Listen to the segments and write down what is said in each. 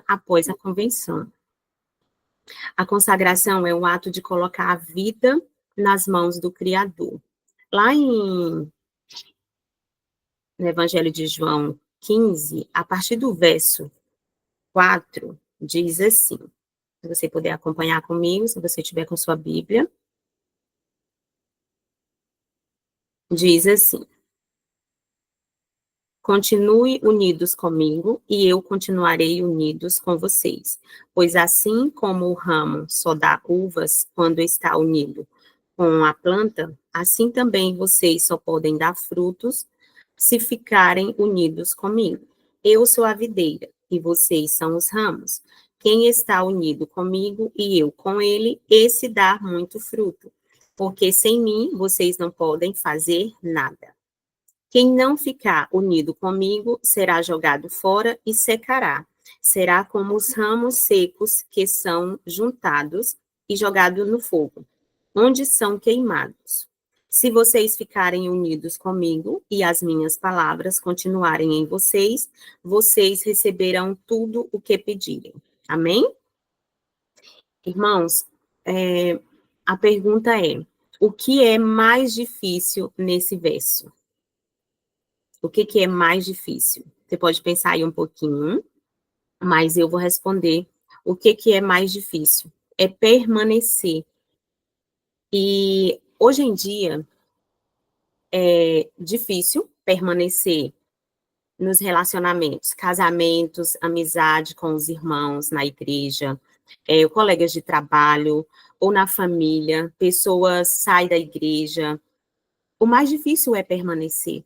após a convenção. A consagração é um ato de colocar a vida nas mãos do Criador. Lá no Evangelho de João 15, a partir do verso 4, diz assim, se você puder acompanhar comigo, se você tiver com sua Bíblia, diz assim: continue unidos comigo e eu continuarei unidos com vocês, pois assim como o ramo só dá uvas quando está unido com a planta, assim também vocês só podem dar frutos se ficarem unidos comigo. Eu sou a videira e vocês são os ramos. Quem está unido comigo e eu com ele, esse dá muito fruto, porque sem mim vocês não podem fazer nada. Quem não ficar unido comigo será jogado fora e secará. Será como os ramos secos que são juntados e jogados no fogo, onde são queimados. Se vocês ficarem unidos comigo e as minhas palavras continuarem em vocês, vocês receberão tudo o que pedirem. Amém? Irmãos, a pergunta é: o que é mais difícil nesse verso? O que é mais difícil? Você pode pensar aí um pouquinho, mas eu vou responder o que é mais difícil. É permanecer. E hoje em dia é difícil permanecer nos relacionamentos, casamentos, amizade com os irmãos na igreja, colegas de trabalho ou na família, pessoas saem da igreja. O mais difícil é permanecer,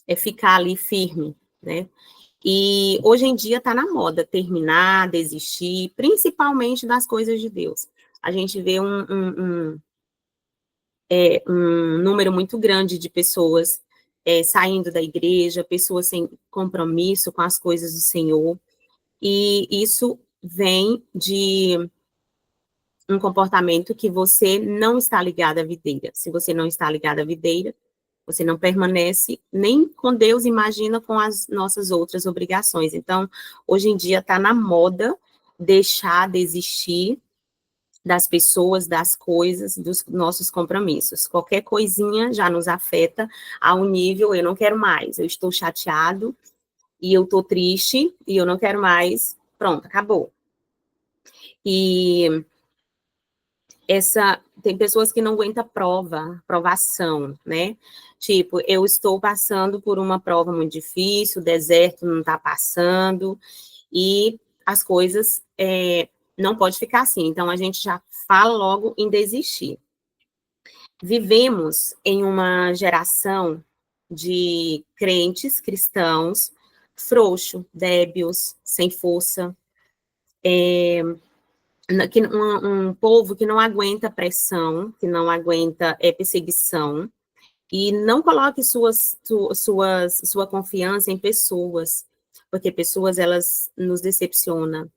é ficar ali firme, né? E hoje em dia está na moda terminar, desistir, principalmente das coisas de Deus. A gente vê um número muito grande de pessoas saindo da igreja, pessoas sem compromisso com as coisas do Senhor, e isso vem de um comportamento que você não está ligado à videira. Se você não está ligado à videira, você não permanece nem com Deus, imagina com as nossas outras obrigações. Então, hoje em dia está na moda deixar de existir das pessoas, das coisas, dos nossos compromissos. Qualquer coisinha já nos afeta a um nível, eu não quero mais, eu estou chateado e eu estou triste e eu não quero mais, pronto, acabou. E tem pessoas que não aguentam provação, né? Tipo, eu estou passando por uma prova muito difícil, o deserto não está passando, e as coisas não pode ficar assim. Então, a gente já fala logo em desistir. Vivemos em uma geração de crentes cristãos frouxos, débeis, sem força, um povo que não aguenta pressão, que não aguenta perseguição, e não coloque sua confiança em pessoas, porque pessoas, elas nos decepcionam.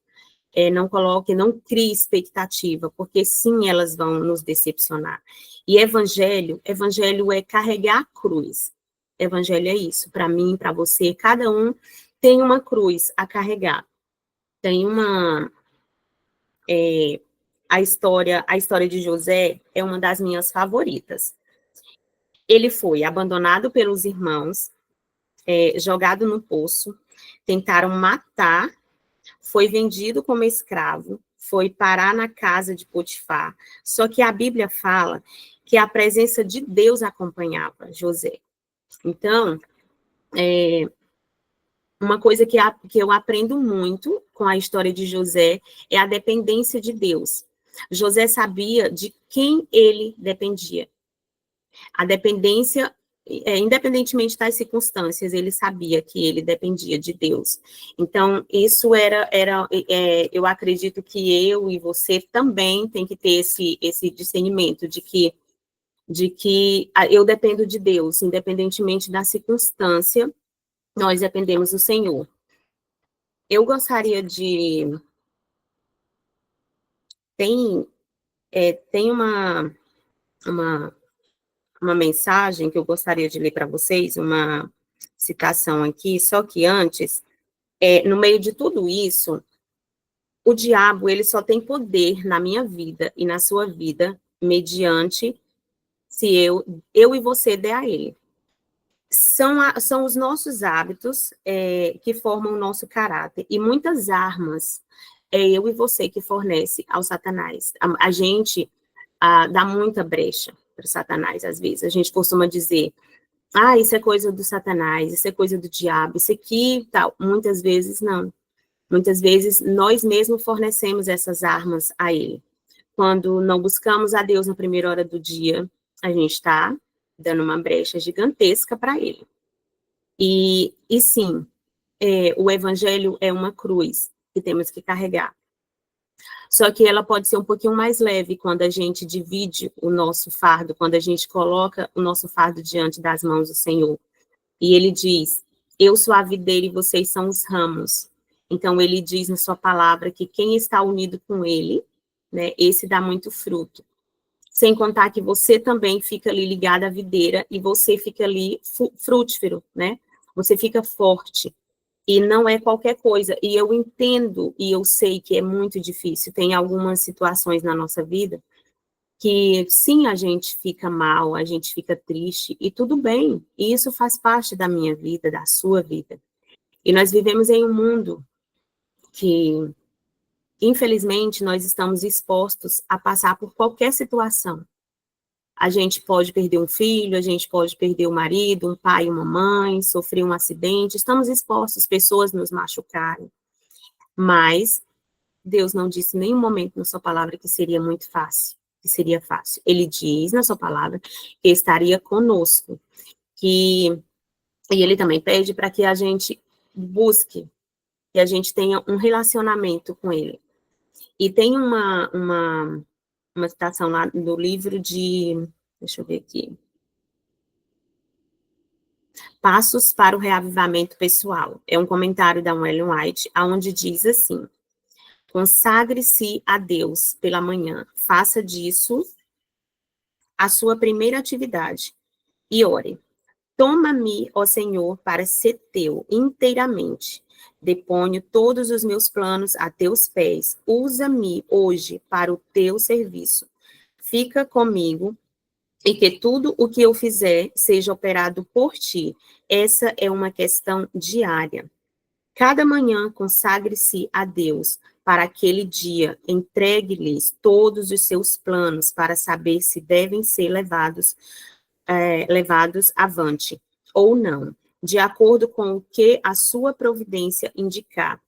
Não crie expectativa, porque sim, elas vão nos decepcionar. E evangelho é carregar a cruz. Evangelho é isso, para mim, para você, cada um tem uma cruz a carregar. Tem a história de José é uma das minhas favoritas. Ele foi abandonado pelos irmãos, jogado no poço, tentaram matar, foi vendido como escravo, foi parar na casa de Potifar. Só que a Bíblia fala que a presença de Deus acompanhava José. Então, uma coisa que eu aprendo muito com a história de José é a dependência de Deus. José sabia de quem ele dependia. A dependência, independentemente das circunstâncias, ele sabia que ele dependia de Deus. Então, isso eu acredito que eu e você também tem que ter esse discernimento de que eu dependo de Deus, independentemente da circunstância, nós dependemos do Senhor. Eu gostaria de... Tem uma mensagem que eu gostaria de ler para vocês, uma citação aqui, só que antes No meio de tudo isso, o diabo, ele só tem poder na minha vida e na sua vida, mediante se eu e você der a ele. São os nossos hábitos que formam o nosso caráter. E muitas armas é eu e você que fornece ao Satanás. A gente dá muita brecha para o Satanás, às vezes. A gente costuma dizer, isso é coisa do Satanás, isso é coisa do diabo, isso aqui, tal. Muitas vezes, não. Muitas vezes, nós mesmos fornecemos essas armas a ele. Quando não buscamos a Deus na primeira hora do dia, a gente está dando uma brecha gigantesca para ele. E sim, o evangelho é uma cruz que temos que carregar. Só que ela pode ser um pouquinho mais leve quando a gente divide o nosso fardo, quando a gente coloca o nosso fardo diante das mãos do Senhor. E ele diz, eu sou a videira e vocês são os ramos. Então, ele diz na sua palavra que quem está unido com ele, né, esse dá muito fruto. Sem contar que você também fica ali ligado à videira e você fica ali frutífero, né? Você fica forte. E não é qualquer coisa. E eu entendo e eu sei que é muito difícil. Tem algumas situações na nossa vida que, sim, a gente fica mal, a gente fica triste, e tudo bem. E isso faz parte da minha vida, da sua vida. E nós vivemos em um mundo que, infelizmente, nós estamos expostos a passar por qualquer situação. A gente pode perder um filho, a gente pode perder um marido, um pai, uma mãe, sofrer um acidente, estamos expostos, pessoas nos machucarem. Mas Deus não disse em nenhum momento na sua palavra que seria muito fácil, que seria fácil. Ele diz na sua palavra que estaria conosco, e ele também pede para que a gente busque, que a gente tenha um relacionamento com ele. E tem uma citação lá do livro deixa eu ver aqui, Passos para o Reavivamento Pessoal. É um comentário da Ellen White, onde diz assim, consagre-se a Deus pela manhã, faça disso a sua primeira atividade e ore. Toma-me, ó Senhor, para ser teu inteiramente. Deponho todos os meus planos a teus pés. Usa-me hoje para o teu serviço. Fica comigo e que tudo o que eu fizer seja operado por ti. Essa é uma questão diária. Cada manhã consagre-se a Deus para aquele dia, entregue-lhes todos os seus planos para saber se devem ser levados avante ou não, de acordo com o que a sua providência indicar.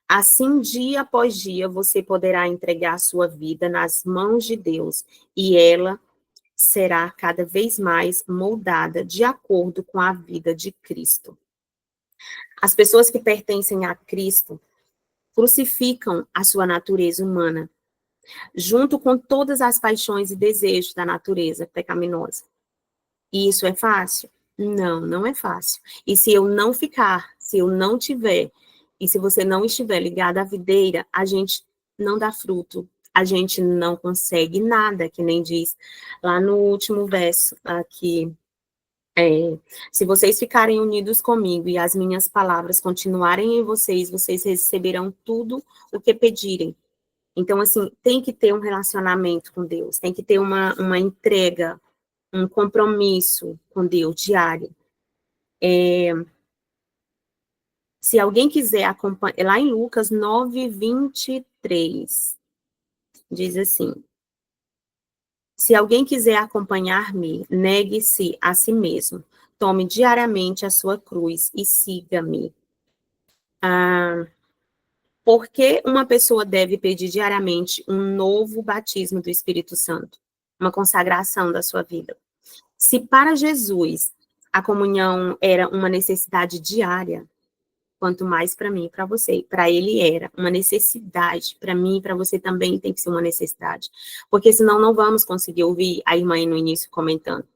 Assim, dia após dia, você poderá entregar sua vida nas mãos de Deus e ela será cada vez mais moldada de acordo com a vida de Cristo. As pessoas que pertencem a Cristo crucificam a sua natureza humana, junto com todas as paixões e desejos da natureza pecaminosa. E isso é fácil? Não, não é fácil. E se eu não ficar, se eu não tiver, e se você não estiver ligado à videira, a gente não dá fruto, a gente não consegue nada, que nem diz lá no último verso aqui. Se vocês ficarem unidos comigo e as minhas palavras continuarem em vocês, vocês receberão tudo o que pedirem. Então, assim, tem que ter um relacionamento com Deus, tem que ter uma entrega, um compromisso com Deus diário. Se alguém quiser acompanhar, lá em Lucas 9:23, diz assim, se alguém quiser acompanhar-me, negue-se a si mesmo, tome diariamente a sua cruz e siga-me. Por que uma pessoa deve pedir diariamente um novo batismo do Espírito Santo? Uma consagração da sua vida. Se para Jesus a comunhão era uma necessidade diária, quanto mais para mim e para você. Para ele era uma necessidade, para mim e para você também tem que ser uma necessidade. Porque senão não vamos conseguir ouvir a irmã aí no início comentando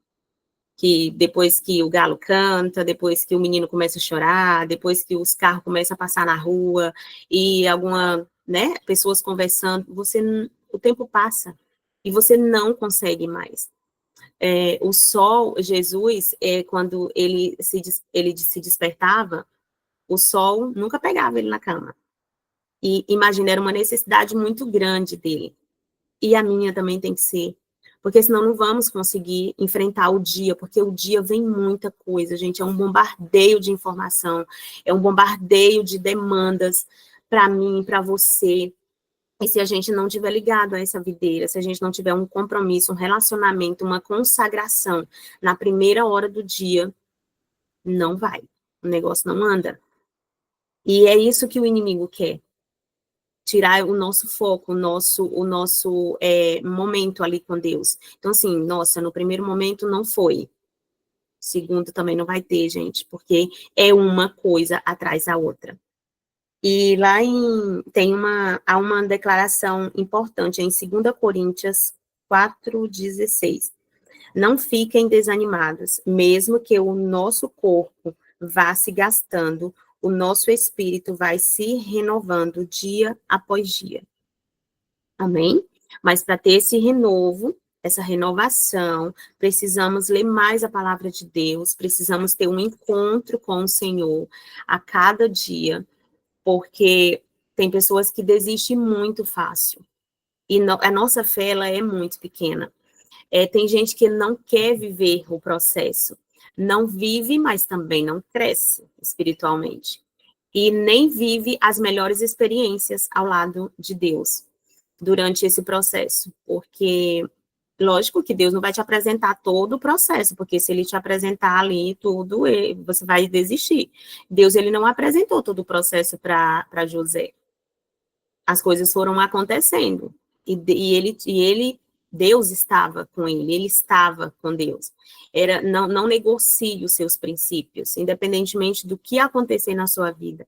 que depois que o galo canta, depois que o menino começa a chorar, depois que os carros começam a passar na rua e pessoas conversando, o tempo passa e você não consegue mais. O sol, Jesus, quando ele se despertava, o sol nunca pegava ele na cama. E imagina, era uma necessidade muito grande dele. E a minha também tem que ser. Porque senão não vamos conseguir enfrentar o dia, porque o dia vem muita coisa, gente. É um bombardeio de informação, é um bombardeio de demandas para mim, para você. E se a gente não tiver ligado a essa videira, se a gente não tiver um compromisso, um relacionamento, uma consagração na primeira hora do dia, não vai. O negócio não anda. E é isso que o inimigo quer. Tirar o nosso foco, o nosso momento ali com Deus. Então, assim, nossa, no primeiro momento não foi. Segundo também não vai ter, gente, porque é uma coisa atrás da outra. E lá há uma declaração importante em 2 Coríntios 4:16. Não fiquem desanimados, mesmo que o nosso corpo vá se gastando, o nosso espírito vai se renovando dia após dia. Amém? Mas para ter esse renovo, essa renovação, precisamos ler mais a palavra de Deus, precisamos ter um encontro com o Senhor a cada dia, porque tem pessoas que desistem muito fácil. E a nossa fé, ela é muito pequena. Tem gente que não quer viver o processo. Não vive, mas também não cresce espiritualmente. E nem vive as melhores experiências ao lado de Deus durante esse processo. Porque, lógico que Deus não vai te apresentar todo o processo, porque se ele te apresentar ali tudo, você vai desistir. Deus, ele não apresentou todo o processo para José. As coisas foram acontecendo. Deus estava com ele estava com Deus. Não negocie os seus princípios, independentemente do que acontecer na sua vida.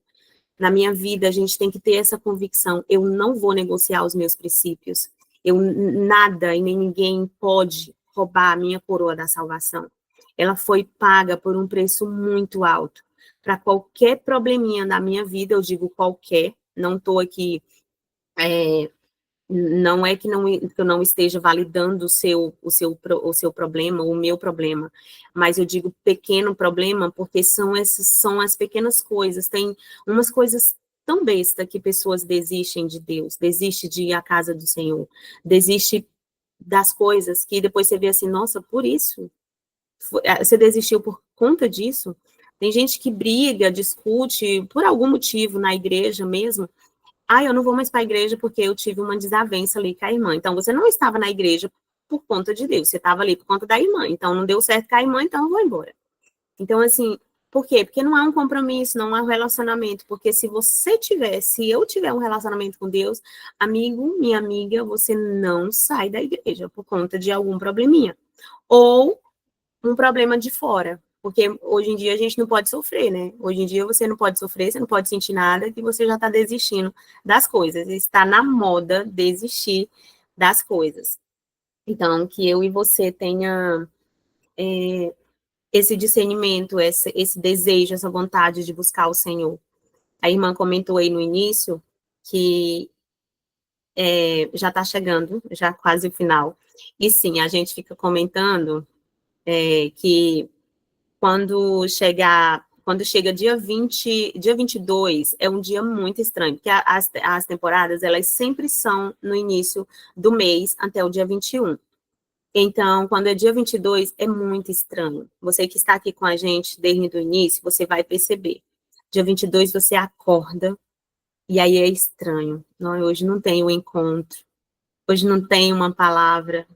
Na minha vida, a gente tem que ter essa convicção, eu não vou negociar os meus princípios. Nada e nem ninguém pode roubar a minha coroa da salvação. Ela foi paga por um preço muito alto. Para qualquer probleminha na minha vida, eu digo qualquer, não estou aqui não é que eu não esteja validando o seu problema, o meu problema, mas eu digo pequeno problema porque são as pequenas coisas. Tem umas coisas tão besta que pessoas desistem de Deus, desistem de ir à casa do Senhor, desistem das coisas que depois você vê assim, nossa, por isso? Você desistiu por conta disso? Tem gente que briga, discute por algum motivo na igreja mesmo. Eu não vou mais para a igreja porque eu tive uma desavença ali com a irmã. Então, você não estava na igreja por conta de Deus, você estava ali por conta da irmã. Então, não deu certo com a irmã, então eu vou embora. Então, assim, por quê? Porque não há um compromisso, não há um relacionamento. Porque se eu tiver um relacionamento com Deus, amigo, minha amiga, você não sai da igreja por conta de algum probleminha. Ou um problema de fora. Porque hoje em dia a gente não pode sofrer, né? Hoje em dia você não pode sofrer, você não pode sentir nada, que você já está desistindo das coisas. Está na moda desistir das coisas. Então, que eu e você tenha esse discernimento, esse desejo, essa vontade de buscar o Senhor. A irmã comentou aí no início que já está chegando, já quase o final. E sim, a gente fica comentando que quando chega dia 22, é um dia muito estranho, porque as temporadas, elas sempre são no início do mês, até o dia 21. Então, quando é dia 22, é muito estranho. Você que está aqui com a gente desde o início, você vai perceber. Dia 22, você acorda, e aí é estranho. Não, hoje não tem um encontro, hoje não tem uma palavra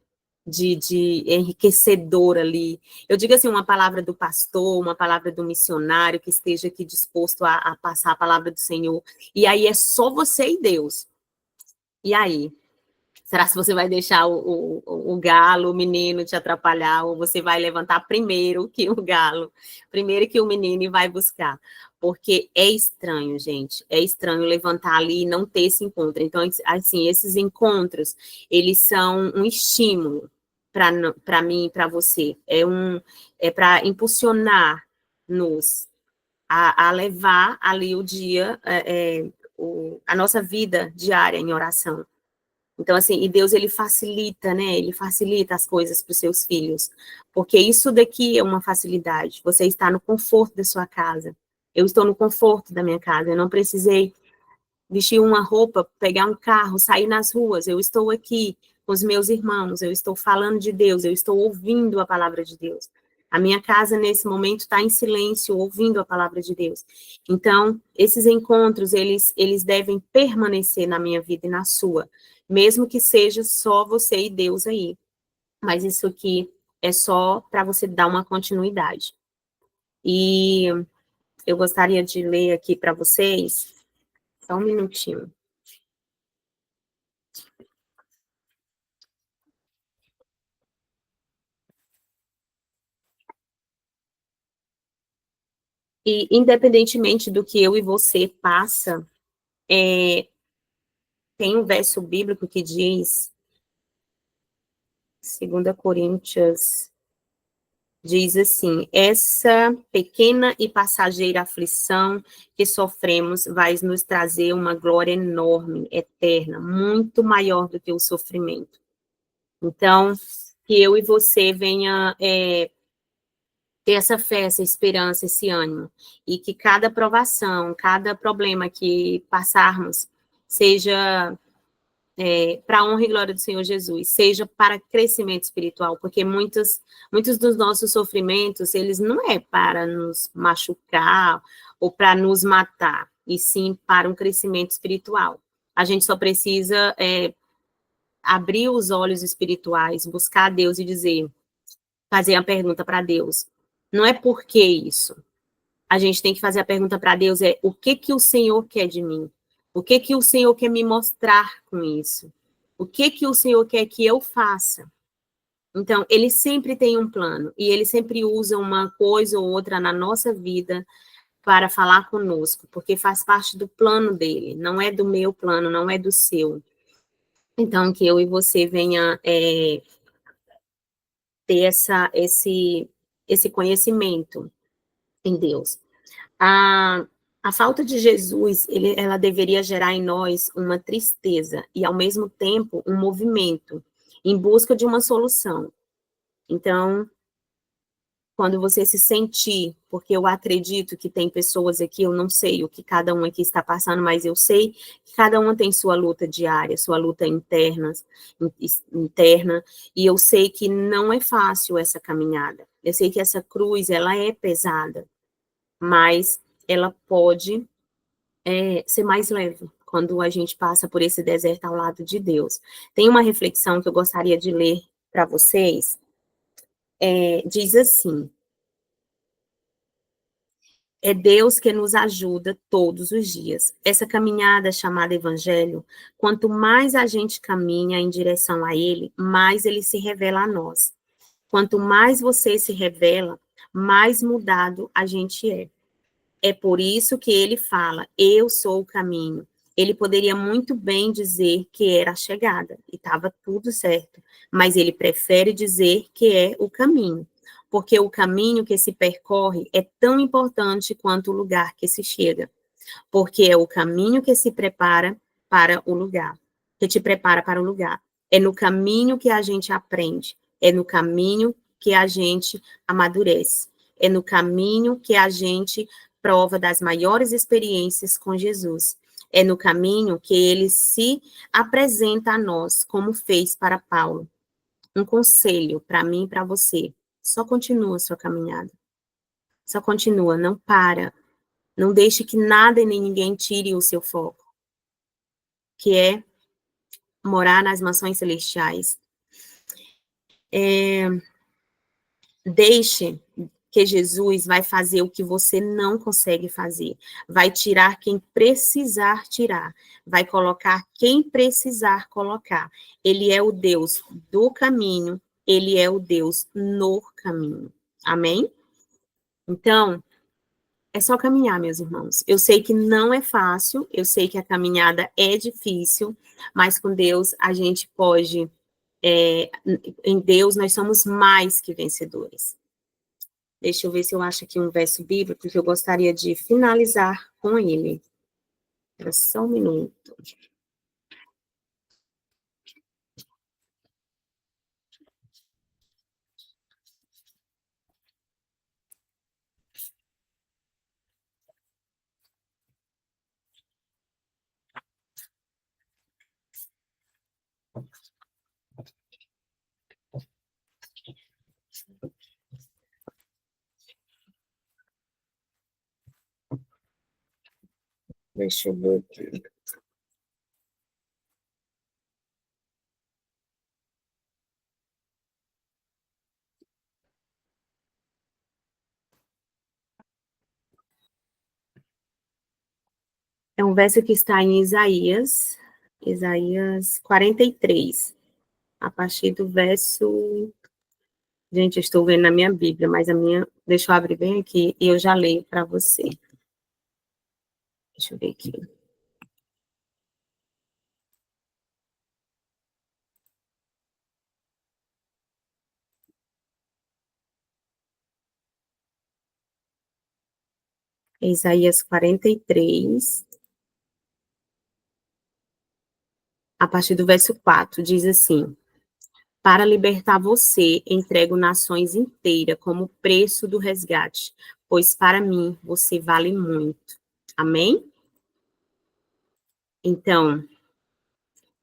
de enriquecedor ali. Eu digo assim, uma palavra do pastor, uma palavra do missionário que esteja aqui disposto a passar a palavra do Senhor. E aí é só você e Deus. E aí? Será que você vai deixar o galo, o menino te atrapalhar, ou você vai levantar primeiro que o galo, primeiro que o menino e vai buscar? Porque é estranho, gente, é estranho levantar ali e não ter esse encontro. Então, assim, esses encontros, eles são um estímulo para mim e para você. É para impulsionar-nos a levar ali o dia, a nossa vida diária em oração. Então, assim, e Deus, ele facilita, né? Ele facilita as coisas para os seus filhos. Porque isso daqui é uma facilidade. Você está no conforto da sua casa. Eu estou no conforto da minha casa, eu não precisei vestir uma roupa, pegar um carro, sair nas ruas. Eu estou aqui com os meus irmãos, eu estou falando de Deus, eu estou ouvindo a palavra de Deus. A minha casa, nesse momento, está em silêncio, ouvindo a palavra de Deus. Então, esses encontros, eles devem permanecer na minha vida e na sua, mesmo que seja só você e Deus aí. Mas isso aqui é só para você dar uma continuidade. E eu gostaria de ler aqui para vocês, só um minutinho. E independentemente do que eu e você passa, tem um verso bíblico que diz, 2 Coríntios, diz assim: essa pequena e passageira aflição que sofremos vai nos trazer uma glória enorme, eterna, muito maior do que o sofrimento. Então, que eu e você venha ter essa fé, essa esperança, esse ânimo, e que cada provação, cada problema que passarmos, seja para a honra e glória do Senhor Jesus, seja para crescimento espiritual, porque muitos dos nossos sofrimentos, eles não é para nos machucar ou para nos matar, e sim para um crescimento espiritual. A gente só precisa abrir os olhos espirituais, buscar Deus e dizer, fazer a pergunta para Deus, não é por que isso? A gente tem que fazer a pergunta para Deus, o que que o Senhor quer de mim? O que que o Senhor quer me mostrar com isso? O que que o Senhor quer que eu faça? Então, ele sempre tem um plano, e ele sempre usa uma coisa ou outra na nossa vida para falar conosco, porque faz parte do plano dele, não é do meu plano, não é do seu. Então, que eu e você venha ter esse conhecimento em Deus. A falta de Jesus, ela deveria gerar em nós uma tristeza e, ao mesmo tempo, um movimento em busca de uma solução. Então, quando você se sentir, porque eu acredito que tem pessoas aqui, eu não sei o que cada um aqui está passando, mas eu sei que cada uma tem sua luta diária, sua luta interna, e eu sei que não é fácil essa caminhada. Eu sei que essa cruz, ela é pesada, mas ela pode ser mais leve quando a gente passa por esse deserto ao lado de Deus. Tem uma reflexão que eu gostaria de ler para vocês, diz assim: é Deus que nos ajuda todos os dias. Essa caminhada chamada Evangelho, quanto mais a gente caminha em direção a Ele, mais Ele se revela a nós. Quanto mais você se revela, mais mudado a gente é. É por isso que ele fala, eu sou o caminho. Ele poderia muito bem dizer que era a chegada, e estava tudo certo, mas ele prefere dizer que é o caminho, porque o caminho que se percorre é tão importante quanto o lugar que se chega, porque é o caminho que se prepara para o lugar, que te prepara para o lugar. É no caminho que a gente aprende, é no caminho que a gente amadurece, é no caminho que a gente prova das maiores experiências com Jesus. É no caminho que ele se apresenta a nós, como fez para Paulo. Um conselho para mim e para você: só continua a sua caminhada. Só continua, não para. Não deixe que nada e nem ninguém tire o seu foco, que é morar nas mansões celestiais. Deixe que Jesus vai fazer o que você não consegue fazer. Vai tirar quem precisar tirar. Vai colocar quem precisar colocar. Ele é o Deus do caminho. Ele é o Deus no caminho. Amém? Então, é só caminhar, meus irmãos. Eu sei que não é fácil, eu sei que a caminhada é difícil, mas com Deus a gente pode, em Deus nós somos mais que vencedores. Deixa eu ver se eu acho aqui um verso bíblico que eu gostaria de finalizar com ele. Era só um minuto. Deixa eu ver aqui. É um verso que está em Isaías 43, a partir do verso. Gente, eu estou vendo na minha Bíblia, mas a minha. Deixa eu abrir bem aqui e eu já leio para você. Deixa eu ver aqui. Isaías 43, a partir do verso 4, diz assim: Para libertar você, entrego nações inteiras como preço do resgate, pois para mim você vale muito. Amém? Então,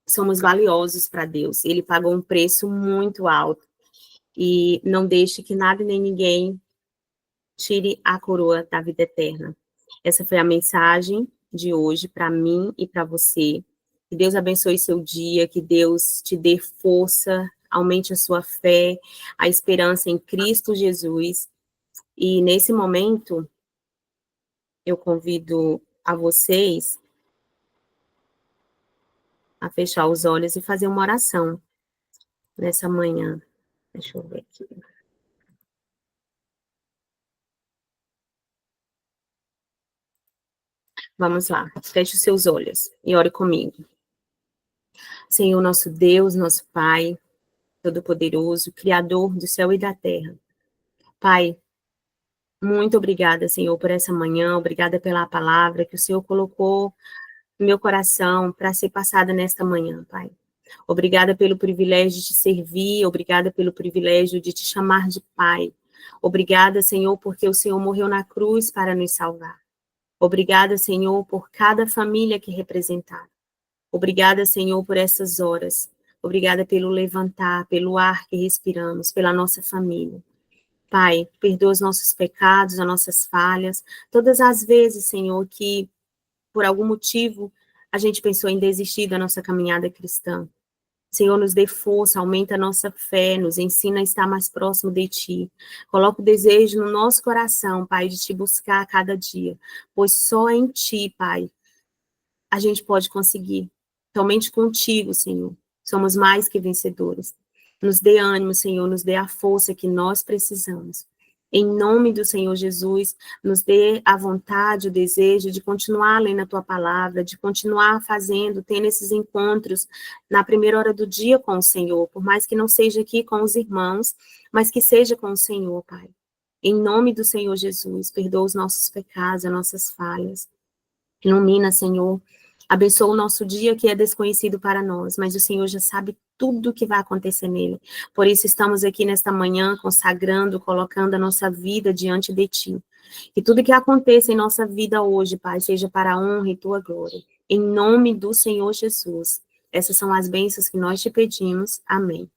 somos valiosos para Deus. Ele pagou um preço muito alto. E não deixe que nada nem ninguém tire a coroa da vida eterna. Essa foi a mensagem de hoje para mim e para você. Que Deus abençoe seu dia, que Deus te dê força, aumente a sua fé, a esperança em Cristo Jesus. E nesse momento, eu convido a vocês a fechar os olhos e fazer uma oração nessa manhã. Deixa eu ver aqui. Vamos lá, feche os seus olhos e ore comigo. Senhor, nosso Deus, nosso Pai, Todo-Poderoso, Criador do céu e da terra. Pai, muito obrigada, Senhor, por essa manhã, obrigada pela palavra que o Senhor colocou no meu coração para ser passada nesta manhã, Pai. Obrigada pelo privilégio de te servir, obrigada pelo privilégio de te chamar de Pai. Obrigada, Senhor, porque o Senhor morreu na cruz para nos salvar. Obrigada, Senhor, por cada família que representar. Obrigada, Senhor, por essas horas. Obrigada pelo levantar, pelo ar que respiramos, pela nossa família. Pai, perdoa os nossos pecados, as nossas falhas. Todas as vezes, Senhor, que por algum motivo a gente pensou em desistir da nossa caminhada cristã. Senhor, nos dê força, aumenta a nossa fé, nos ensina a estar mais próximo de Ti. Coloca o desejo no nosso coração, Pai, de Te buscar a cada dia, pois só em Ti, Pai, a gente pode conseguir. Somente contigo, Senhor. Somos mais que vencedores. Nos dê ânimo, Senhor, nos dê a força que nós precisamos. Em nome do Senhor Jesus, nos dê a vontade, o desejo de continuar lendo a tua palavra, de continuar fazendo, tendo esses encontros na primeira hora do dia com o Senhor, por mais que não seja aqui com os irmãos, mas que seja com o Senhor, Pai. Em nome do Senhor Jesus, perdoa os nossos pecados, as nossas falhas. Ilumina, Senhor. Abençoa o nosso dia que é desconhecido para nós, mas o Senhor já sabe tudo o que vai acontecer nele. Por isso estamos aqui nesta manhã consagrando, colocando a nossa vida diante de Ti. Que tudo que aconteça em nossa vida hoje, Pai, seja para a honra e Tua glória. Em nome do Senhor Jesus. Essas são as bênçãos que nós te pedimos. Amém.